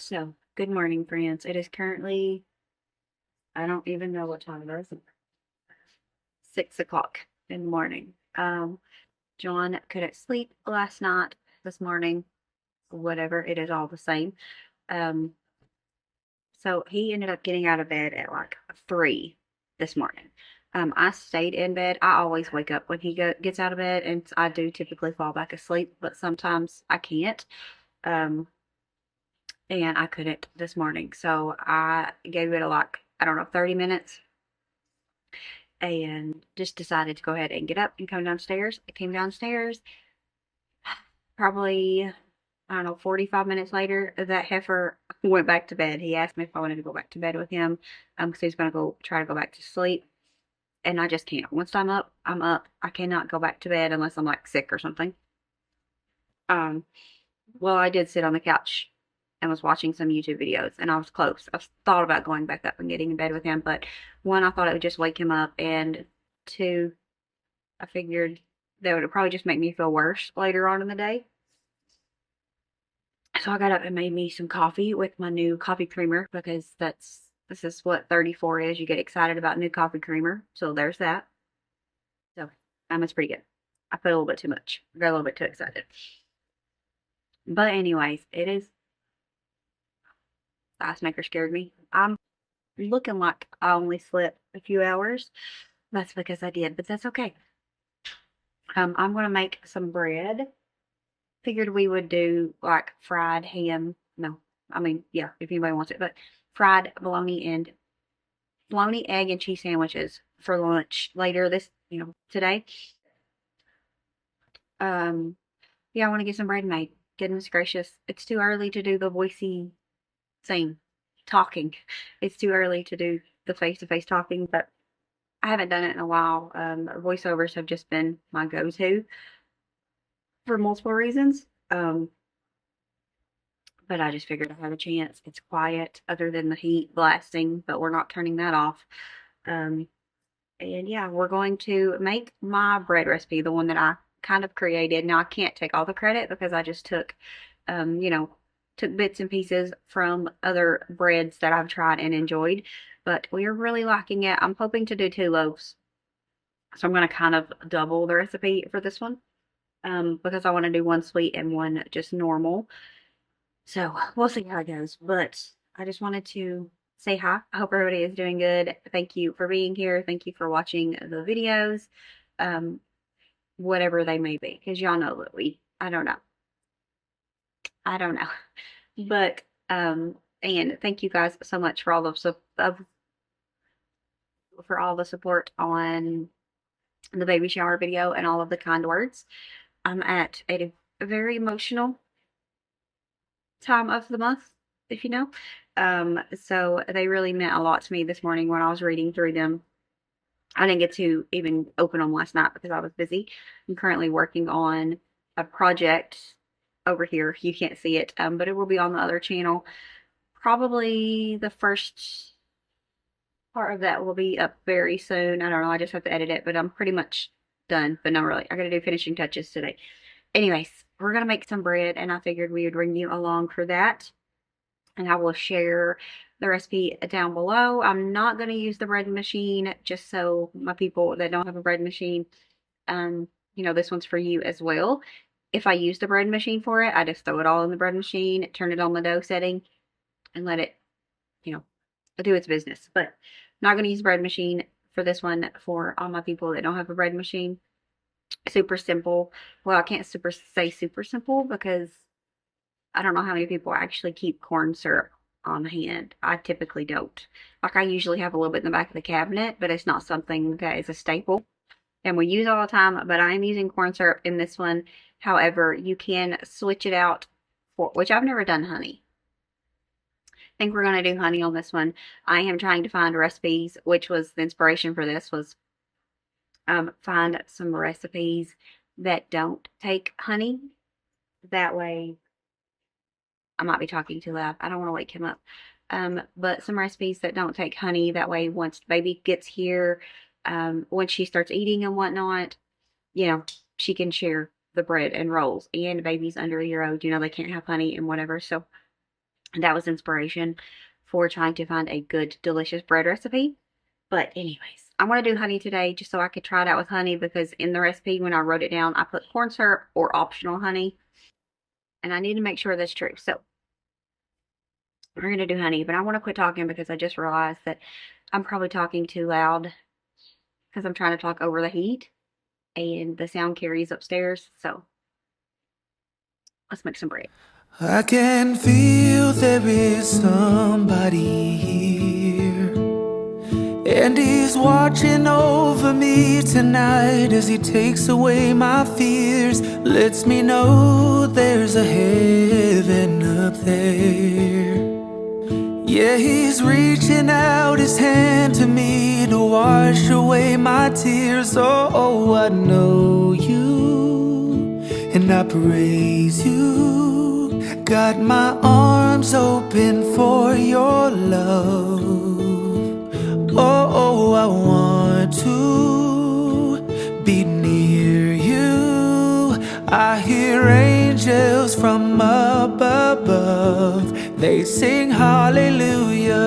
So, good morning, friends. It is currently, I don't even know what time it is, 6 o'clock in the morning. John couldn't sleep last night, this morning, whatever, it is all the same. Um, so he ended up getting out of bed at like 3 this morning. I stayed in bed. I always wake up when he gets out of bed, and I do typically fall back asleep, but sometimes I can't. Um, and I couldn't this morning. So I gave it I don't know, 30 minutes and just decided to go ahead and get up and come downstairs. I came downstairs probably, I don't know, 45 minutes later. That heifer went back to bed. He asked me if I wanted to go back to bed with him because he's going to try to go back to sleep. And I just can't. Once I'm up, I'm up. I cannot go back to bed unless I'm like sick or something. Well, I did sit on the couch and was watching some YouTube videos, and I was close. I thought about going back up and getting in bed with him, but one, I thought it would just wake him up, and two, I figured that would probably just make me feel worse later on in the day. So I got up and made me some coffee with my new coffee creamer because this is what 34 is. You get excited about new coffee creamer. So there's that. So it's pretty good. I put a little bit too much. I got a little bit too excited. But anyways, the ice maker scared me. I'm looking like I only slept a few hours. That's because I did, but that's okay. I'm going to make some bread. Figured we would do like fried ham. No, I mean, yeah, if anybody wants it, but fried bologna, egg, and cheese sandwiches for lunch later today. Yeah, I want to get some bread made. Goodness gracious, it's too early to do the voicey thing, talking. It's too early to do the face-to-face talking, but I haven't done it in a while. Voiceovers have just been my go-to for multiple reasons. But I just figured I had a chance. It's quiet other than the heat blasting, but we're not turning that off. And yeah, we're going to make my bread recipe, the one that I kind of created. Now I can't take all the credit because I just took bits and pieces from other breads that I've tried and enjoyed, but we are really liking it. I'm hoping to do 2 loaves. So I'm going to kind of double the recipe for this one because I want to do one sweet and one just normal. So we'll see how it goes, but I just wanted to say hi. I hope everybody is doing good. Thank you for being here. Thank you for watching the videos, whatever they may be, because y'all know that I don't know. But, and thank you guys so much for all the support on the baby shower video and all of the kind words. I'm at a very emotional time of the month, if you know. So they really meant a lot to me this morning when I was reading through them. I didn't get to even open them last night because I was busy. I'm currently working on a project over here. You can't see it, but it will be on the other channel. Probably the first part of that will be up very soon. I don't know. I just have to edit it, but I'm pretty much done. But no, really, I got to do finishing touches today. Anyways, we're going to make some bread, and I figured we would bring you along for that. And I will share the recipe down below. I'm not going to use the bread machine, just so my people that don't have a bread machine, this one's for you as well. If I use the bread machine for it, I just throw it all in the bread machine, turn it on the dough setting, and let it, do its business. But I'm not going to use the bread machine for this one for all my people that don't have a bread machine. Super simple. Well, I can't say super simple because I don't know how many people actually keep corn syrup on hand. I typically don't. Like, I usually have a little bit in the back of the cabinet, but it's not something that is a staple and we use all the time. But I am using corn syrup in this one. However, you can switch it out for, which I've never done honey. I think we're going to do honey on this one. I am trying to find recipes, which was the inspiration for this, was find some recipes that don't take honey. That way, I might be talking too loud. I don't want to wake him up. But some recipes that don't take honey. That way, once baby gets here, once she starts eating and whatnot, she can share the bread and rolls. And babies under a year old, they can't have honey and whatever. So that was inspiration for trying to find a good, delicious bread recipe. But anyways, I want to do honey today just so I could try it out with honey, because in the recipe when I wrote it down, I put corn syrup or optional honey. And I need to make sure that's true. So we're going to do honey, but I want to quit talking because I just realized that I'm probably talking too loud because I'm trying to talk over the heat and the sound carries upstairs. So let's make some bread. I can feel there is somebody here, and he's watching over me tonight as he takes away my fears, lets me know there's a heaven up there. Yeah, he's reaching out his hand to me to wash away my tears. Oh, I know you, and I praise you. Got my arms open for your love. Oh, I want to be near you. I hear angels from up above. They sing hallelujah.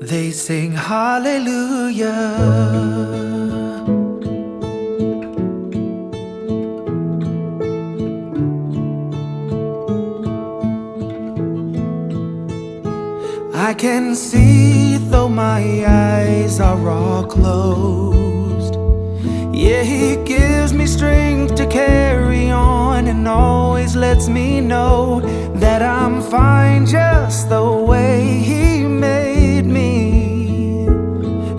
They sing hallelujah. I can see though my eyes are all closed. Yeah, he gives me strength to carry on and always lets me know that I'm fine just the way he made me.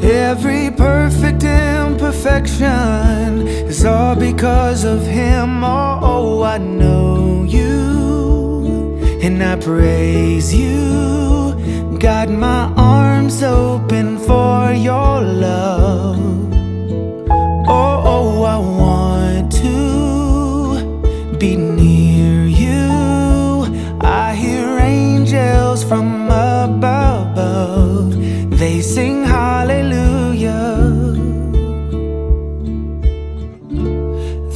Every perfect imperfection is all because of him. Oh, I know you, and I praise you. Got my arms open for your love. Oh, I want to be near you. I hear angels from above. They sing hallelujah.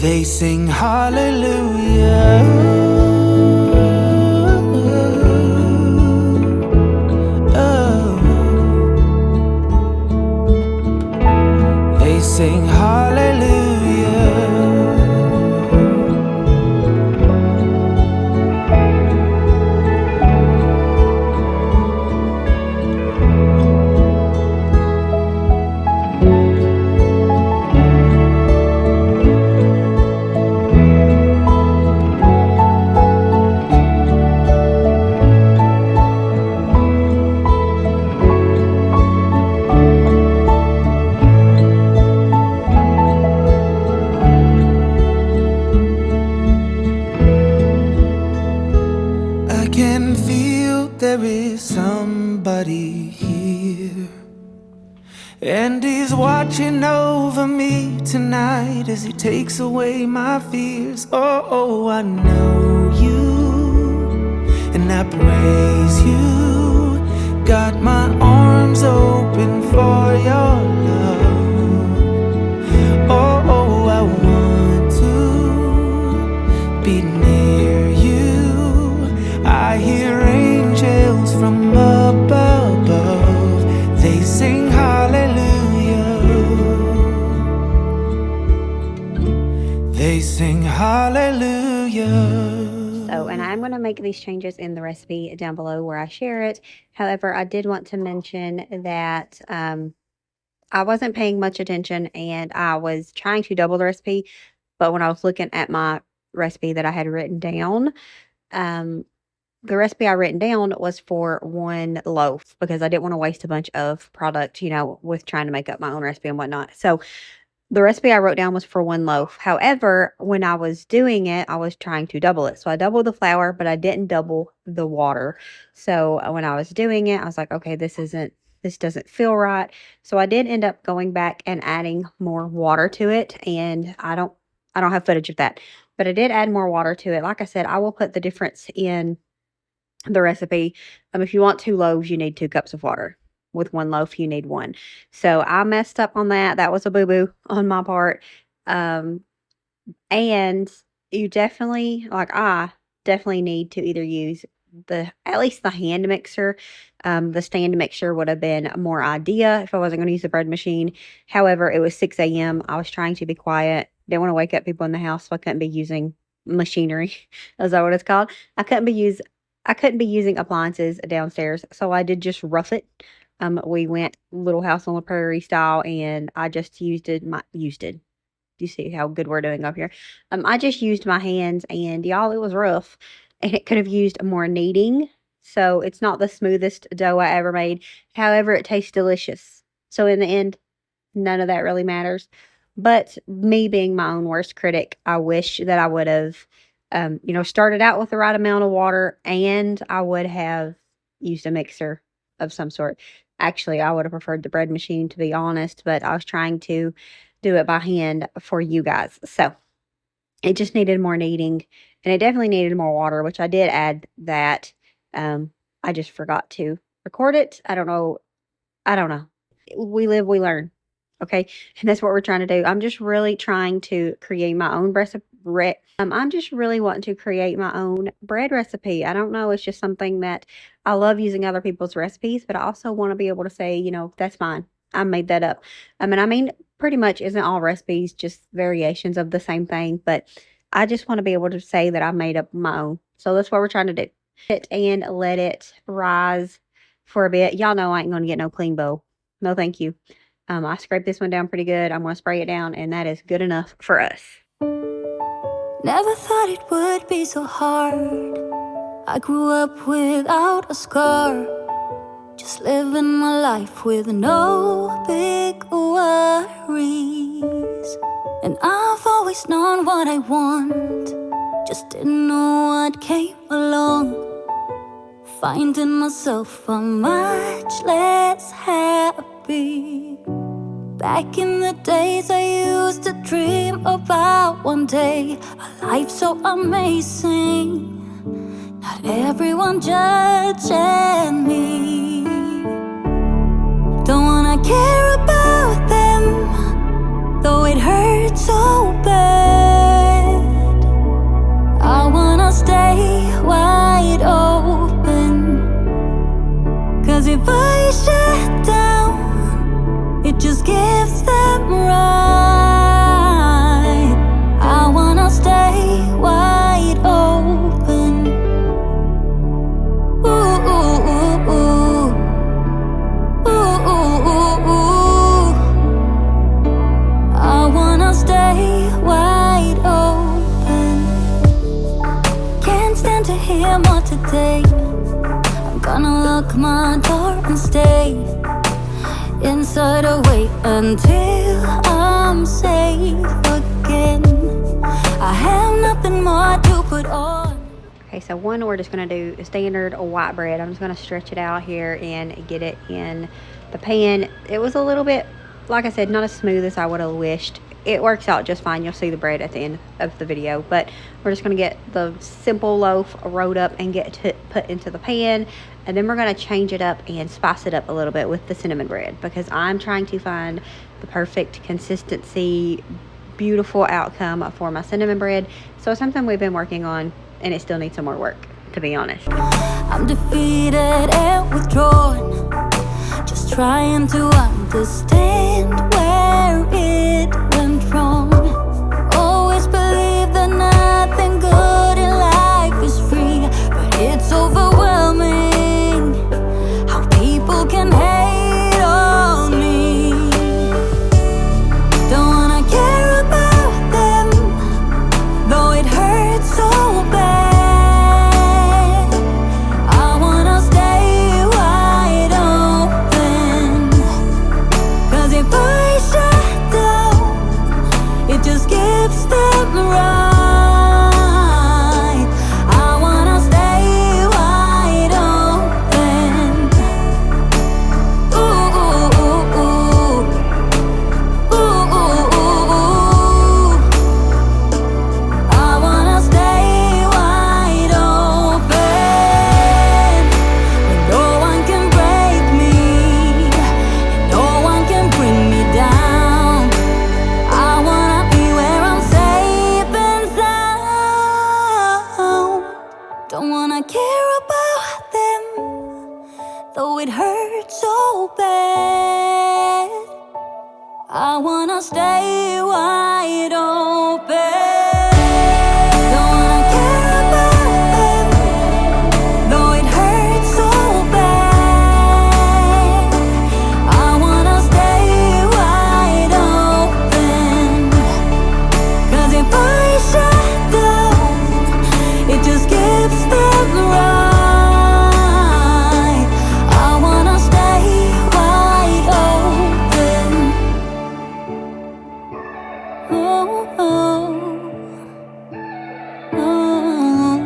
They sing hallelujah. Sing hallelujah. There is somebody here, and he's watching over me tonight as he takes away my fears. Oh, I know you, and I praise you. Got my arms open for your love. Oh, I want to be near you. I hear angels from above. They sing hallelujah. They sing hallelujah. So, and I'm going to make these changes in the recipe down below where I share it. However, I did want to mention that I wasn't paying much attention and I was trying to double the recipe. But when I was looking at my recipe that I had written down, the recipe I written down was for 1 loaf because I didn't want to waste a bunch of product, with trying to make up my own recipe and whatnot. So the recipe I wrote down was for 1 loaf. However, when I was doing it, I was trying to double it. So I doubled the flour, but I didn't double the water. So when I was doing it, I was like, okay, this doesn't feel right. So I did end up going back and adding more water to it, and I don't have footage of that, but I did add more water to it. Like I said, I will put the difference in the recipe. If you want 2 loaves, you need 2 cups of water. With 1 loaf, you need 1. So I messed up on that. That was a boo-boo on my part. And you definitely, I definitely need to either use at least the hand mixer. The stand mixer would have been more idea if I wasn't going to use the bread machine. However, it was 6 a.m. I was trying to be quiet. Didn't want to wake up people in the house, so I couldn't be using machinery. Is that what it's called? I couldn't be using appliances downstairs, so I did just rough it. We went Little House on the Prairie style, and I just used it. You see how good we're doing up here? I just used my hands, and y'all, it was rough, and it could have used more kneading. So it's not the smoothest dough I ever made. However, it tastes delicious. So in the end, none of that really matters. But me being my own worst critic, I wish that I would have, started out with the right amount of water, and I would have used a mixer of some sort. Actually, I would have preferred the bread machine, to be honest, but I was trying to do it by hand for you guys. So it just needed more kneading, and it definitely needed more water, which I did add that. I just forgot to record it. I don't know. We live, we learn. Okay. And that's what we're trying to do. I'm just really trying to create my own recipe. I'm just really wanting to create my own bread recipe. I don't know. It's just something that I love using other people's recipes, but I also want to be able to say, that's mine. I made that up. I mean, pretty much isn't all recipes just variations of the same thing, but I just want to be able to say that I made up my own. So that's what we're trying to do. And let it rise for a bit. Y'all know I ain't going to get no clean bowl. No, thank you. I scraped this one down pretty good. I'm going to spray it down, and that is good enough for us. Never thought it would be so hard. I grew up without a scar, just living my life with no big worries. And I've always known what I want, just didn't know what came along. Finding myself much less happy. Back in the days I used to dream about one day a life so amazing, not everyone judging me. Don't wanna care about them, though it hurts so bad. I wanna stay wide open, 'cause if I shut down, it just gives them right. I wanna stay wide open. Ooh, ooh, ooh, ooh. Ooh, ooh, ooh, ooh. I wanna stay wide open. Can't stand to hear more today. I'm gonna lock my door and stay inside or wait until I'm safe again. I have nothing more to put on. Okay, so one we're just going to do standard white bread. I'm just going to stretch it out here and get it in the pan. It was a little bit, like I said, not as smooth as I would have wished. It works out just fine. You'll see the bread at the end of the video, but we're just going to get the simple loaf rolled up and get it put into the pan, and then we're going to change it up and spice it up a little bit with the cinnamon bread, because I'm trying to find the perfect consistency, beautiful outcome for my cinnamon bread. So it's something we've been working on, and it still needs some more work, to be honest. I'm defeated and withdrawn, just trying to understand where it went wrong. Always believe that nothing good in life is free, but it's overwhelming how people can hate on me. Don't wanna care about them, though it hurts so bad. I wanna stay wide open, 'cause if I shut down, it Don't wanna care about them, though it hurts so bad. I wanna stay wide open. Don't wanna care about them, though it hurts so bad. I wanna stay wide open. 'Cause if I shut down, it just gives them right. I wanna stay wide open. Oh, oh, oh.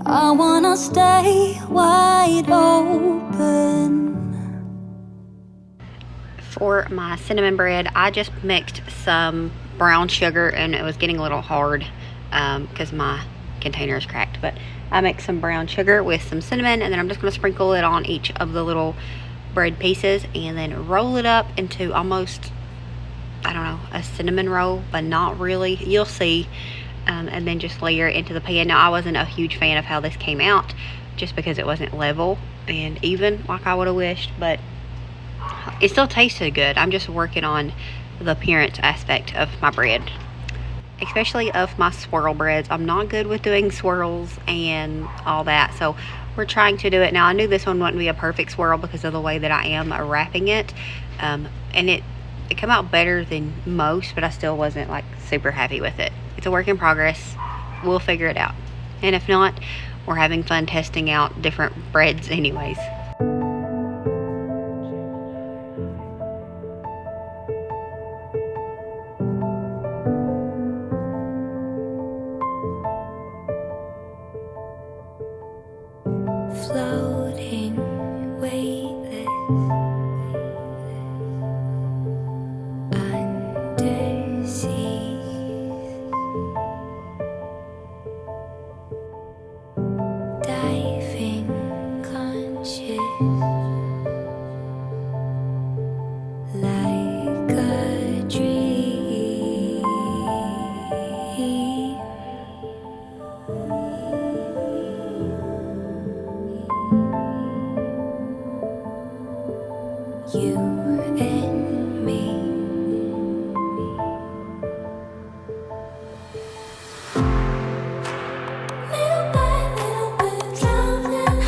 I wanna stay wide open. For my cinnamon bread, I just mixed some brown sugar, and it was getting a little hard because my container is cracked, but I mixed some brown sugar with some cinnamon, and then I'm just going to sprinkle it on each of the little bread pieces and then roll it up into almost, I don't know, a cinnamon roll, but not really. You'll see. And then just layer it into the pan. Now, I wasn't a huge fan of how this came out just because it wasn't level and even like I would have wished, but it still tasted good. I'm just working on the appearance aspect of my bread, especially of my swirl breads. I'm not good with doing swirls and all that, so we're trying to do it. Now, I knew this one wouldn't be a perfect swirl because of the way that I am wrapping it, and it came out better than most, but I still wasn't like super happy with it. It's a work in progress. We'll figure it out, and if not, we're having fun testing out different breads anyways. Floating, weightless, undersea, diving, conscious, like a dream. You and me. Little by little, we're drowning,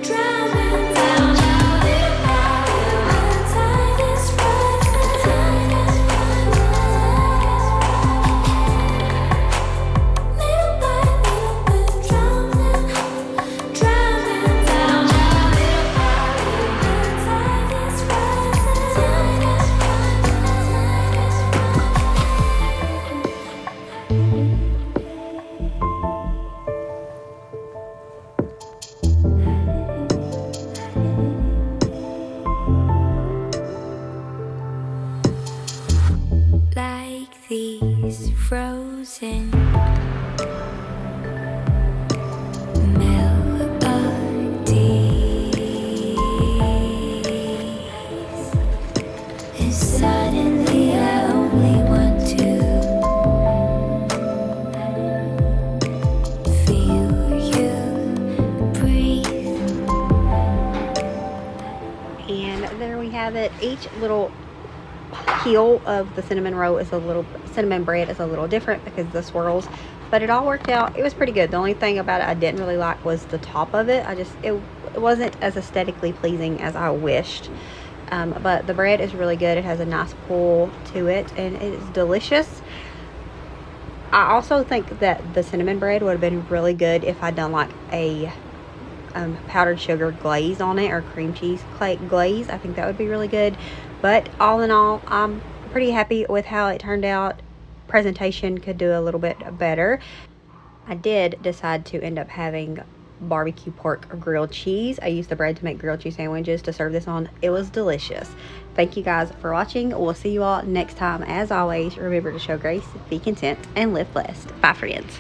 drowning down. Little by little, the tide is rising. Little by little, we're drowning, drowning down. Little by little, the tide is like these frozen melodies, and suddenly I only want to feel you breathe. And there we have it. Each little heel of the cinnamon bread is a little different because of the swirls, but it all worked out. It was pretty good. The only thing about it I didn't really like was the top of it. It wasn't as aesthetically pleasing as I wished, but the bread is really good. It has a nice pull to it, and it is delicious. I also think that the cinnamon bread would have been really good if I'd done like a powdered sugar glaze on it, or cream cheese glaze. I think that would be really good. But all in all, I'm pretty happy with how it turned out. Presentation could do a little bit better. I did decide to end up having barbecue pork grilled cheese. I used the bread to make grilled cheese sandwiches to serve this on. It was delicious. Thank you guys for watching. We'll see you all next time. As always, remember to show grace, be content, and live blessed. Bye, friends.